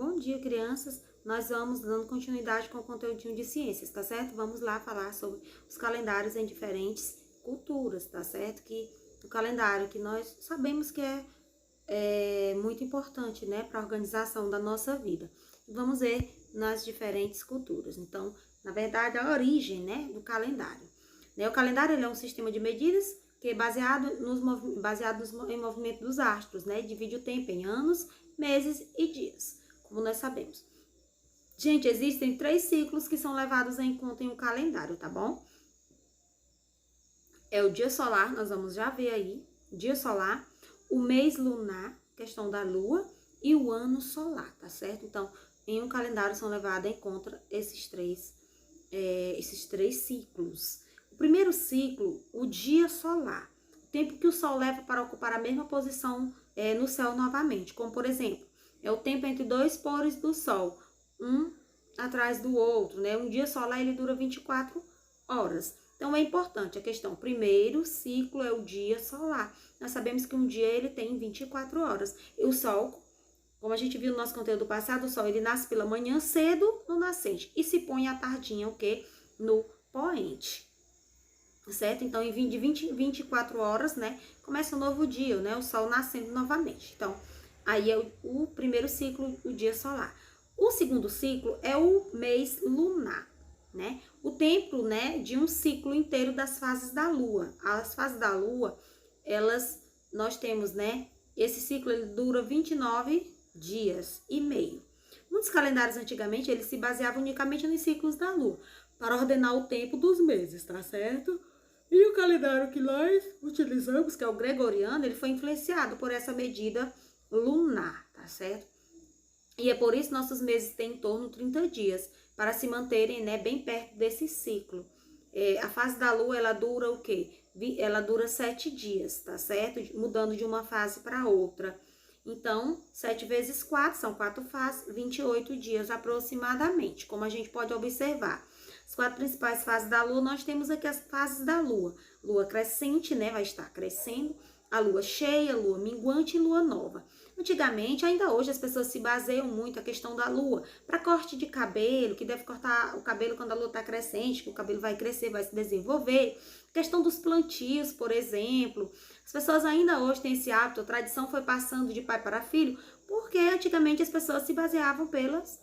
Bom dia, crianças. Nós vamos dando continuidade com o conteúdinho de ciências, tá certo? Vamos lá falar sobre os calendários em diferentes culturas, tá certo? Que o calendário que nós sabemos que é muito importante, né, para a organização da nossa vida. Vamos ver nas diferentes culturas. Então, na verdade, a origem, né, do calendário. O calendário ele é um sistema de medidas que é baseado em movimento dos astros, né? Divide o tempo em anos, meses e dias, como nós sabemos. Gente, existem 3 ciclos que são levados em conta em um calendário, tá bom? É o dia solar, nós vamos já ver aí, dia solar, o mês lunar, questão da lua, e o ano solar, tá certo? Então, em um calendário são levados em conta esses três ciclos. O primeiro ciclo, o dia solar, o tempo que o sol leva para ocupar a mesma posição no céu novamente, como por exemplo, é o tempo entre 2 pôres do sol, um atrás do outro, né? Um dia solar ele dura 24 horas. Então é importante a questão, primeiro ciclo é o dia solar. Nós sabemos que um dia ele tem 24 horas. E o sol, como a gente viu no nosso conteúdo passado, o sol ele nasce pela manhã cedo no nascente e se põe à tardinha, o quê? No poente. Certo? Então, de 24 horas, né, começa um novo dia, né, o sol nascendo novamente. Então, aí é o primeiro ciclo, o dia solar. O segundo ciclo é o mês lunar, né? O tempo, né, de um ciclo inteiro das fases da lua. As fases da lua, nós temos, né, esse ciclo ele dura 29 dias e meio. Muitos calendários antigamente, eles se baseavam unicamente nos ciclos da lua, para ordenar o tempo dos meses, tá certo? E o calendário que nós utilizamos, que é o gregoriano, ele foi influenciado por essa medida lunar, tá certo? E é por isso que nossos meses têm em torno de 30 dias, para se manterem, né, bem perto desse ciclo. A fase da lua, ela dura o quê? Ela dura 7 dias, tá certo? Mudando de uma fase para outra. Então, 7 vezes 4, são 4 fases, 28 dias aproximadamente, como a gente pode observar. As 4 principais fases da lua, nós temos aqui as fases da lua. Lua crescente, né, vai estar crescendo. A lua cheia, lua minguante e lua nova. Antigamente, ainda hoje, as pessoas se baseiam muito na questão da lua. Para corte de cabelo, que deve cortar o cabelo quando a lua está crescente, que o cabelo vai crescer, vai se desenvolver. Questão dos plantios, por exemplo. As pessoas ainda hoje têm esse hábito, a tradição foi passando de pai para filho, porque antigamente as pessoas se baseavam pelas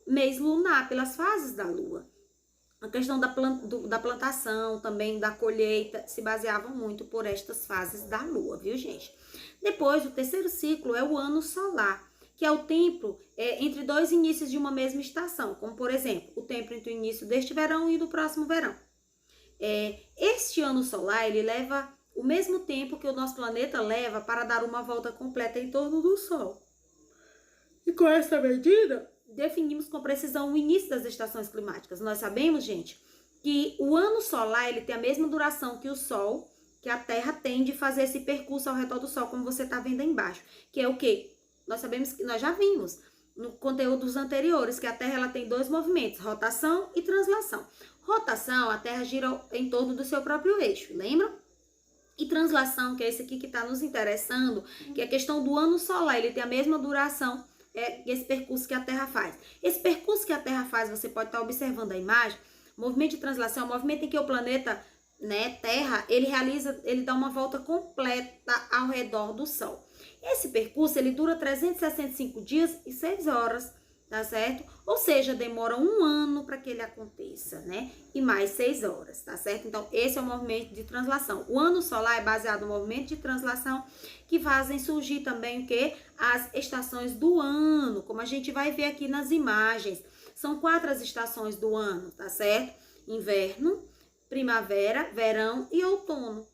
mês lunar, pelas fases da lua. A questão da plantação, também da colheita, se baseavam muito por estas fases da lua, viu, gente? Depois, o terceiro ciclo é o ano solar, que é o tempo entre 2 inícios de uma mesma estação, como, por exemplo, o tempo entre o início deste verão e do próximo verão. Este ano solar, ele leva o mesmo tempo que o nosso planeta leva para dar uma volta completa em torno do Sol. E com essa medida, definimos com precisão o início das estações climáticas. Nós sabemos, gente, que o ano solar ele tem a mesma duração que o Sol, que a Terra tem de fazer esse percurso ao redor do Sol, como você está vendo aí embaixo. Que é o quê? Nós sabemos que nós já vimos no conteúdos anteriores que a Terra ela tem 2 movimentos, rotação e translação. Rotação, a Terra gira em torno do seu próprio eixo, lembram? E translação, que é esse aqui que está nos interessando, que é a questão do ano solar, ele tem a mesma duração esse percurso que a Terra faz. Esse percurso que a Terra faz, você pode estar observando a imagem, o movimento de translação é um movimento em que o planeta, né, Terra, ele dá uma volta completa ao redor do Sol. Esse percurso, ele dura 365 dias e 6 horas, tá certo? Ou seja, demora 1 ano para que ele aconteça, né? E mais 6 horas, tá certo? Então, esse é o movimento de translação. O ano solar é baseado no movimento de translação que fazem surgir também o quê? As estações do ano, como a gente vai ver aqui nas imagens. São 4 as estações do ano, tá certo? Inverno, primavera, verão e outono.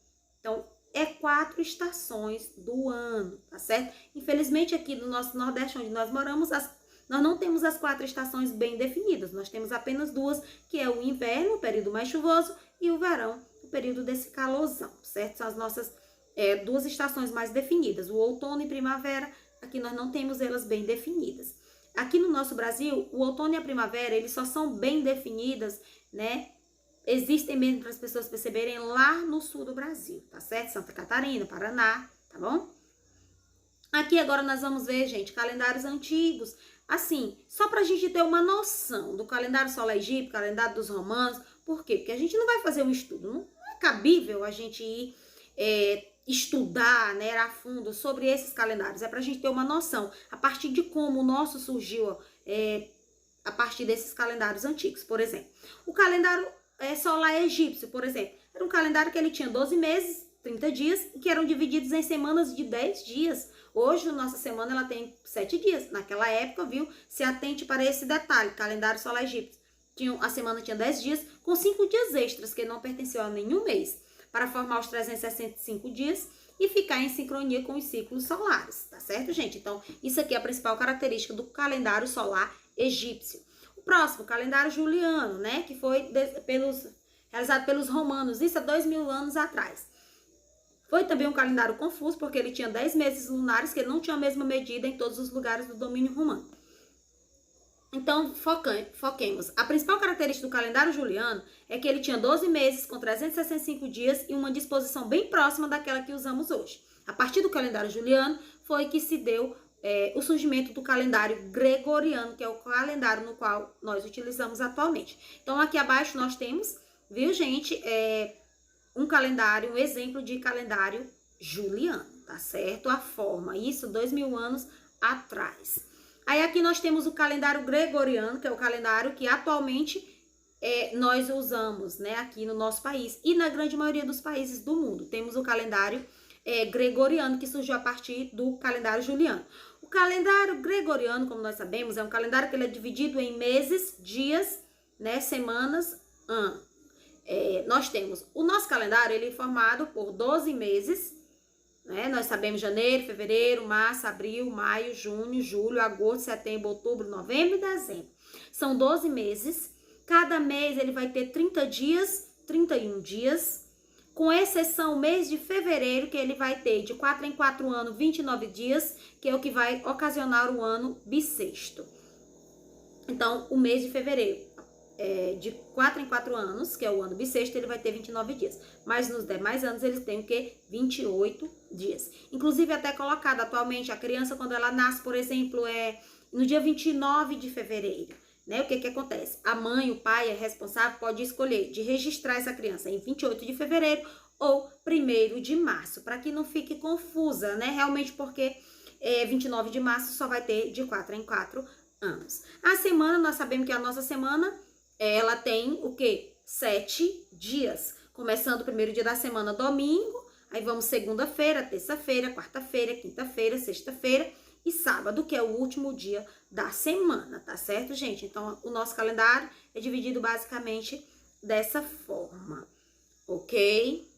Então, é 4 estações do ano, tá certo? Infelizmente, aqui no nosso Nordeste, onde nós moramos, nós não temos as 4 estações bem definidas. Nós temos apenas 2, que é o inverno, o período mais chuvoso, e o verão, o período desse calorzão, certo? São as nossas 2 estações mais definidas. O outono e primavera, aqui nós não temos elas bem definidas. Aqui no nosso Brasil, o outono e a primavera, eles só são bem definidas, né? Existem mesmo para as pessoas perceberem lá no sul do Brasil, tá certo? Santa Catarina, Paraná, tá bom? Aqui agora nós vamos ver, gente, calendários antigos. Assim, só para a gente ter uma noção do calendário solar egípcio, calendário dos romanos. Por quê? Porque a gente não vai fazer um estudo. Não é cabível a gente ir estudar, né, a fundo sobre esses calendários. É para a gente ter uma noção a partir de como o nosso surgiu a partir desses calendários antigos. Por exemplo, o calendário solar egípcio, por exemplo, era um calendário que ele tinha 12 meses, 30 dias, que eram divididos em semanas de 10 dias. Hoje, nossa semana, ela tem 7 dias. Naquela época, viu? Se atente para esse detalhe, calendário solar egípcio. A semana tinha 10 dias, com 5 dias extras, que não pertenciam a nenhum mês, para formar os 365 dias e ficar em sincronia com os ciclos solares, tá certo, gente? Então, isso aqui é a principal característica do calendário solar egípcio. O próximo, calendário juliano, né? Que foi realizado pelos romanos, isso há 2000 anos atrás. Foi também um calendário confuso, porque ele tinha 10 meses lunares, que ele não tinha a mesma medida em todos os lugares do domínio romano. Então, foquemos. A principal característica do calendário juliano é que ele tinha 12 meses com 365 dias e uma disposição bem próxima daquela que usamos hoje. A partir do calendário juliano foi que se deu o surgimento do calendário gregoriano, que é o calendário no qual nós utilizamos atualmente. Então, aqui abaixo nós temos, viu, gente, um calendário, um exemplo de calendário juliano, tá certo? A forma, isso 2000 anos atrás. Aí aqui nós temos o calendário gregoriano, que é o calendário que atualmente nós usamos, né, aqui no nosso país e na grande maioria dos países do mundo. Temos o calendário gregoriano, que surgiu a partir do calendário juliano. O calendário gregoriano, como nós sabemos, é um calendário que ele é dividido em meses, dias, né, semanas, ano. Nós temos o nosso calendário, ele é formado por 12 meses, né? Nós sabemos janeiro, fevereiro, março, abril, maio, junho, julho, agosto, setembro, outubro, novembro e dezembro. São 12 meses. Cada mês ele vai ter 30 dias, 31 dias, com exceção o mês de fevereiro, que ele vai ter de 4 em 4 anos, 29 dias, que é o que vai ocasionar o ano bissexto. Então, o mês de fevereiro, de 4 em 4 anos, que é o ano bissexto, ele vai ter 29 dias. Mas nos demais anos, eles têm o quê? 28 dias. Inclusive, até colocado atualmente, a criança, quando ela nasce, por exemplo, no dia 29 de fevereiro. Né? O que acontece? A mãe, o pai, é responsável, pode escolher de registrar essa criança em 28 de fevereiro ou 1º de março, para que não fique confusa, né? Realmente, porque 29 de março só vai ter de 4 em 4 anos. A semana, nós sabemos que a nossa semana, ela tem o quê? 7 dias. Começando o primeiro dia da semana, domingo, aí vamos segunda-feira, terça-feira, quarta-feira, quinta-feira, sexta-feira e sábado, que é o último dia da semana, tá certo, gente? Então, o nosso calendário é dividido basicamente dessa forma, ok?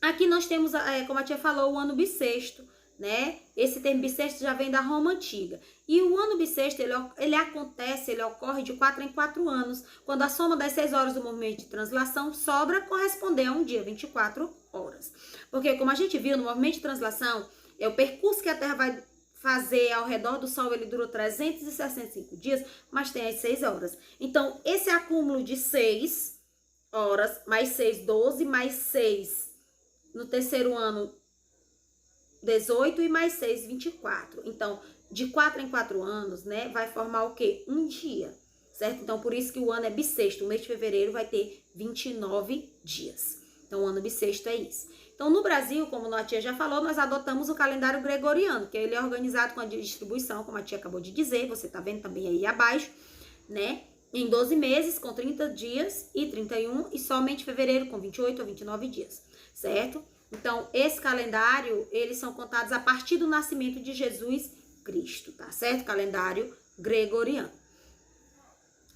Aqui nós temos, como a tia falou, o ano bissexto, né? Esse termo bissexto já vem da Roma Antiga. E o ano bissexto, ele ocorre de 4 em 4 anos, quando a soma das 6 horas do movimento de translação sobra corresponder a um dia, 24 horas. Porque, como a gente viu, no movimento de translação, o percurso que a Terra vai fazer ao redor do Sol, ele dura 365 dias, mas tem as 6 horas. Então, esse acúmulo de 6 horas, mais 6, 12, mais 6 no terceiro ano, 18 e mais 6, 24. Então, de 4 em 4 anos, né, vai formar o quê? Um dia, certo? Então, por isso que o ano é bissexto. O mês de fevereiro vai ter 29 dias. Então, o ano bissexto é isso. Então, no Brasil, como a tia já falou, nós adotamos o calendário gregoriano, que ele é organizado com a distribuição, como a tia acabou de dizer, você tá vendo também aí abaixo, né? Em 12 meses, com 30 dias e 31, e somente fevereiro, com 28 ou 29 dias, certo? Então, esse calendário, eles são contados a partir do nascimento de Jesus Cristo, tá certo? Calendário gregoriano.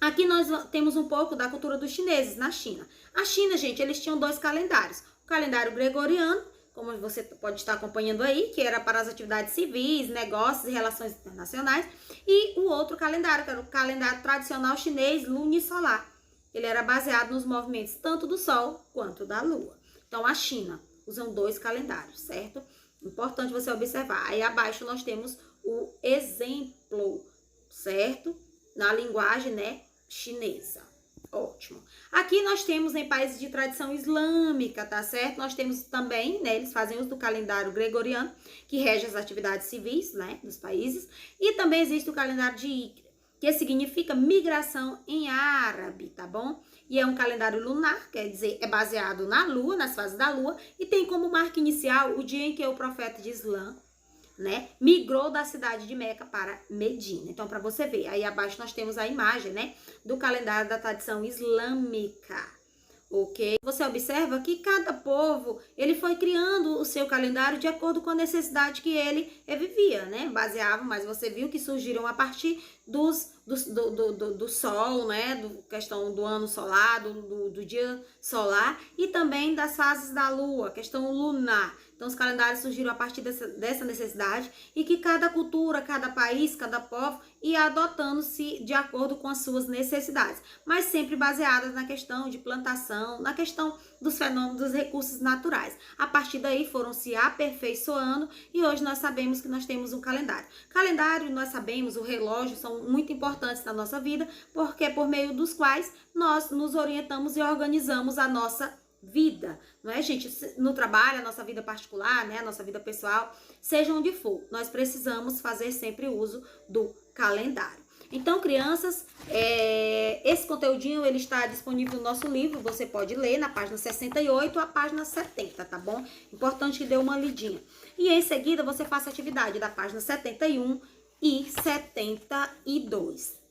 Aqui nós temos um pouco da cultura dos chineses na China. A China, gente, eles tinham 2 calendários. O calendário gregoriano, como você pode estar acompanhando aí, que era para as atividades civis, negócios e relações internacionais. E o outro calendário, que era o calendário tradicional chinês lunisolar. Ele era baseado nos movimentos tanto do Sol quanto da Lua. Então, a China usam 2 calendários, certo? Importante você observar. Aí abaixo nós temos o exemplo, certo? Na linguagem, né, chinesa. Ótimo. Aqui nós temos em países de tradição islâmica, tá certo? Nós temos também, né, eles fazem uso do calendário gregoriano, que rege as atividades civis, né, dos países. E também existe o calendário de Hijra, que significa migração em árabe, tá bom? E é um calendário lunar, quer dizer, é baseado na lua, nas fases da lua, e tem como marca inicial o dia em que o profeta de Islã, né, migrou da cidade de Meca para Medina. Então, para você ver, aí abaixo nós temos a imagem, né, do calendário da tradição islâmica, ok? Você observa que cada povo, ele foi criando o seu calendário de acordo com a necessidade que ele vivia, né, baseava, mas você viu que surgiram a partir do sol, né, questão do ano solar, do dia solar, e também das fases da lua, questão lunar. Então, os calendários surgiram a partir dessa necessidade e que cada cultura, cada país, cada povo ia adotando-se de acordo com as suas necessidades, mas sempre baseadas na questão de plantação, na questão dos fenômenos dos recursos naturais. A partir daí foram se aperfeiçoando e hoje nós sabemos que nós temos um calendário. Calendário, nós sabemos, o relógio são muito importantes na nossa vida, porque é por meio dos quais nós nos orientamos e organizamos a nossa vida, não é, gente? No trabalho, a nossa vida particular, né, a nossa vida pessoal, seja onde for, nós precisamos fazer sempre uso do calendário. Então, crianças, esse conteúdinho ele está disponível no nosso livro, você pode ler na página 68 à página 70, tá bom? Importante que dê uma lidinha. E em seguida, você faça a atividade da página 71 e 72.